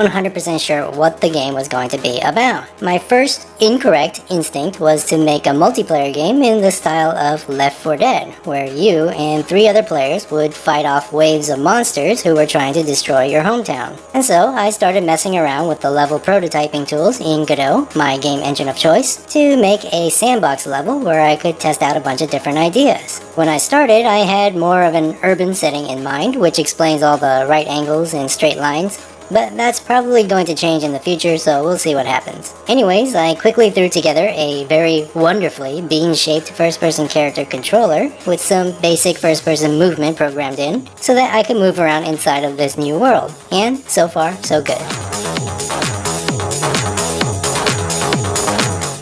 100% sure what the game was going to be about. My first incorrect instinct was to make a multiplayer game in the style of Left 4 Dead, where you and 3 other players would fight off waves of monsters who were trying to destroy your hometown. And so I started messing around with the level prototyping tools in Godot, my game engine of choice, to make a sandbox level where I could test out a bunch of different ideas. When I started, I had more of an urban setting in mind, which explains all the right angles and straight lines. But that's probably going to change in the future, so we'll see what happens. Anyways, I quickly threw together a very wonderfully bean-shaped first-person character controller with some basic first-person movement programmed in so that I could move around inside of this new world. And so far, so good.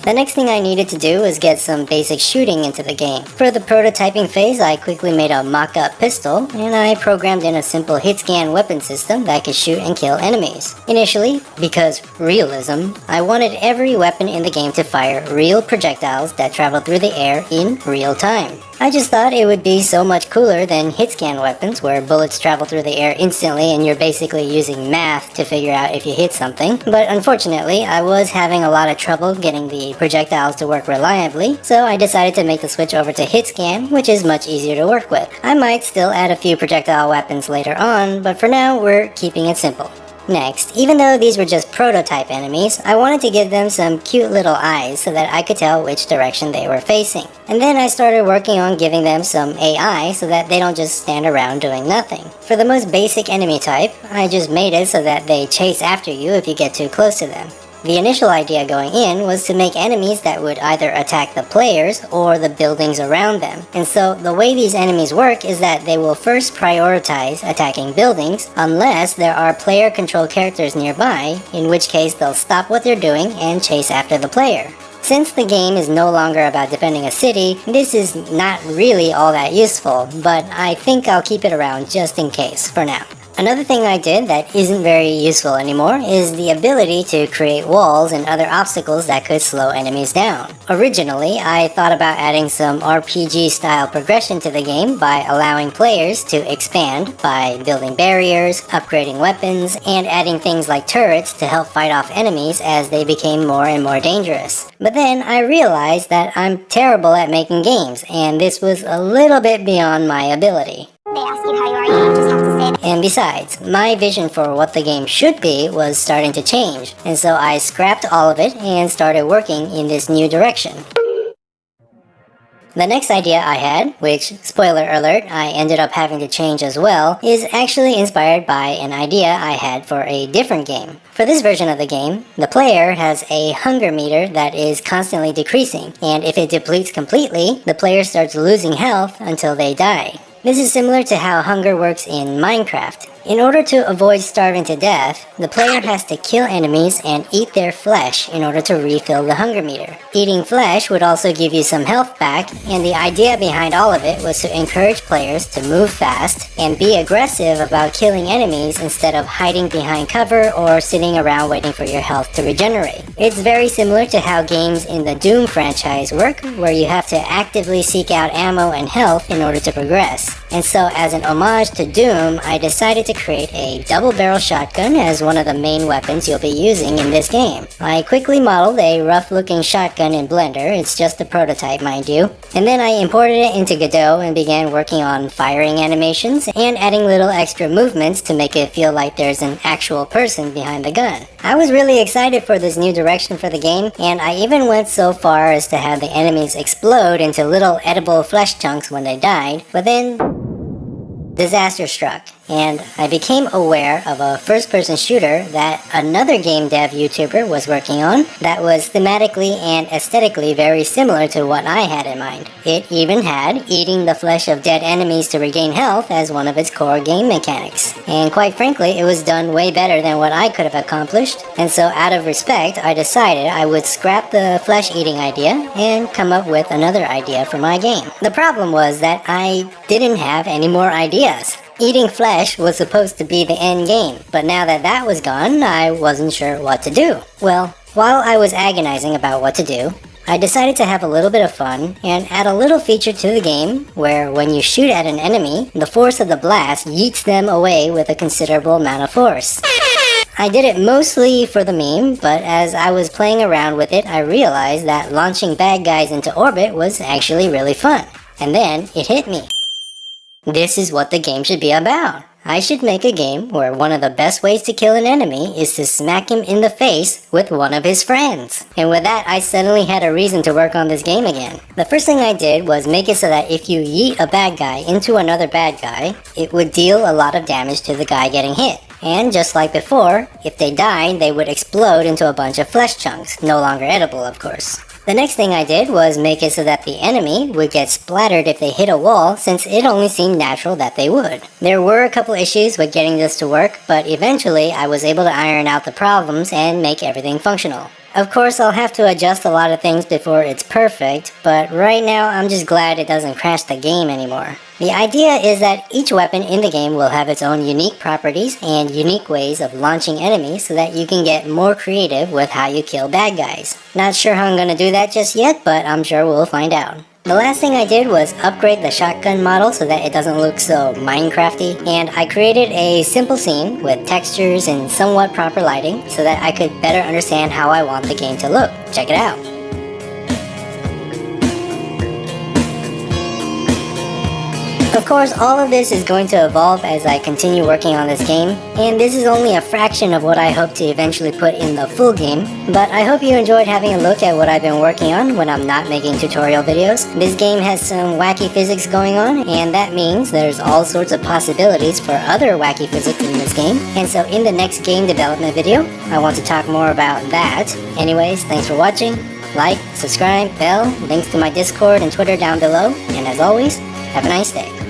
The next thing I needed to do was get some basic shooting into the game. For the prototyping phase, I quickly made a mock-up pistol, and I programmed in a simple hit-scan weapon system that could shoot and kill enemies. Initially, because realism, I wanted every weapon in the game to fire real projectiles that travel through the air in real time. I just thought it would be so much cooler than hit-scan weapons where bullets travel through the air instantly and you're basically using math to figure out if you hit something. But unfortunately, I was having a lot of trouble getting the projectiles to work reliably, so I decided to make the switch over to hit-scan, which is much easier to work with. I might still add a few projectile weapons later on, but for now, we're keeping it simple. Next, even though these were just prototype enemies, I wanted to give them some cute little eyes so that I could tell which direction they were facing. And then I started working on giving them some AI so that they don't just stand around doing nothing. For the most basic enemy type, I just made it so that they chase after you if you get too close to them. The initial idea going in was to make enemies that would either attack the players or the buildings around them. And so the way these enemies work is that they will first prioritize attacking buildings unless there are player-controlled characters nearby, in which case they'll stop what they're doing and chase after the player. Since the game is no longer about defending a city, this is not really all that useful, but I think I'll keep it around just in case for now. Another thing I did that isn't very useful anymore is the ability to create walls and other obstacles that could slow enemies down. Originally, I thought about adding some RPG-style progression to the game by allowing players to expand by building barriers, upgrading weapons, and adding things like turrets to help fight off enemies as they became more and more dangerous. But then I realized that I'm terrible at making games, and this was a little bit beyond my ability. They ask you how you are, you just have to say it. And besides, my vision for what the game should be was starting to change, and so I scrapped all of it and started working in this new direction. The next idea I had, which, spoiler alert, I ended up having to change as well, is actually inspired by an idea I had for a different game. For this version of the game, the player has a hunger meter that is constantly decreasing, and if it depletes completely, the player starts losing health until they die. This is similar to how hunger works in Minecraft. In order to avoid starving to death, the player has to kill enemies and eat their flesh in order to refill the hunger meter. Eating flesh would also give you some health back, and the idea behind all of it was to encourage players to move fast and be aggressive about killing enemies instead of hiding behind cover or sitting around waiting for your health to regenerate. It's very similar to how games in the Doom franchise work, where you have to actively seek out ammo and health in order to progress. And so as an homage to Doom, I decided to create a double-barrel shotgun as one of the main weapons you'll be using in this game. I quickly modeled a rough-looking shotgun in Blender, it's just a prototype mind you, and then I imported it into Godot and began working on firing animations and adding little extra movements to make it feel like there's an actual person behind the gun. I was really excited for this new direction for the game, and I even went so far as to have the enemies explode into little edible flesh chunks when they died, but then disaster struck, and I became aware of a first-person shooter that another game dev YouTuber was working on that was thematically and aesthetically very similar to what I had in mind. It even had eating the flesh of dead enemies to regain health as one of its core game mechanics. And quite frankly, it was done way better than what I could have accomplished, and so out of respect, I decided I would scrap the flesh-eating idea and come up with another idea for my game. The problem was that I didn't have any more ideas. Eating flesh was supposed to be the end game, but now that that was gone, I wasn't sure what to do. Well, while I was agonizing about what to do, I decided to have a little bit of fun and add a little feature to the game where when you shoot at an enemy, the force of the blast yeets them away with a considerable amount of force. I did it mostly for the meme, but as I was playing around with it, I realized that launching bad guys into orbit was actually really fun. And then it hit me. This is what the game should be about. I should make a game where one of the best ways to kill an enemy is to smack him in the face with one of his friends. And with that, I suddenly had a reason to work on this game again. The first thing I did was make it so that if you yeet a bad guy into another bad guy, it would deal a lot of damage to the guy getting hit. And just like before, if they died, they would explode into a bunch of flesh chunks, no longer edible of course. The next thing I did was make it so that the enemy would get splattered if they hit a wall, since it only seemed natural that they would. There were a couple issues with getting this to work, but eventually I was able to iron out the problems and make everything functional. Of course, I'll have to adjust a lot of things before it's perfect, but right now I'm just glad it doesn't crash the game anymore. The idea is that each weapon in the game will have its own unique properties and unique ways of launching enemies so that you can get more creative with how you kill bad guys. Not sure how I'm gonna do that just yet, but I'm sure we'll find out. The last thing I did was upgrade the shotgun model so that it doesn't look so Minecrafty, and I created a simple scene with textures and somewhat proper lighting so that I could better understand how I want the game to look. Check it out. Of course, all of this is going to evolve as I continue working on this game, and this is only a fraction of what I hope to eventually put in the full game, but I hope you enjoyed having a look at what I've been working on when I'm not making tutorial videos. This game has some wacky physics going on, and that means there's all sorts of possibilities for other wacky physics in this game, and so in the next game development video, I want to talk more about that. Anyways, thanks for watching. Like, subscribe, bell, links to my Discord and Twitter down below, and as always, have a nice day.